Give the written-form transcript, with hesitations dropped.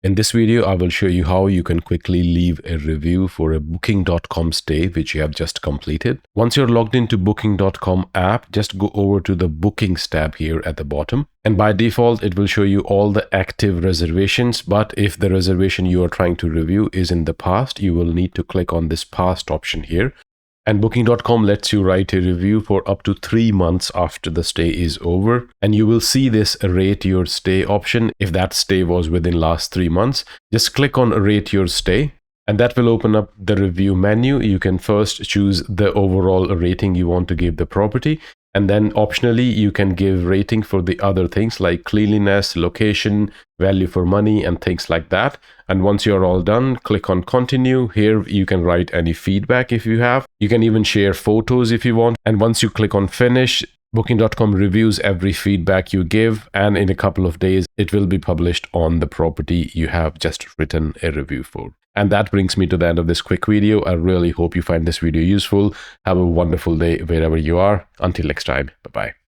In this video, I will show you how you can quickly leave a review for a booking.com stay which you have just completed. Once you're logged into booking.com app, just go over to the bookings tab here at the bottom. And by default, it will show you all the active reservations. But if the reservation you are trying to review is in the past, you will need to click on this past option here. And booking.com lets you write a review for up to 3 months after the stay is over. And you will see this rate your stay option. If that stay was within last 3 months, just click on rate your stay. And that will open up the review menu. You can first choose the overall rating you want to give the property. And then optionally, you can give rating for the other things like cleanliness, location, value for money, and things like that. And once you're all done, click on continue. Here, you can write any feedback if you have. You can even share photos if you want. And once you click on finish, Booking.com reviews every feedback you give. And in a couple of days, it will be published on the property you have just written a review for. And that brings me to the end of this quick video. I really hope you find this video useful. Have a wonderful day wherever you are. Until next time, bye-bye.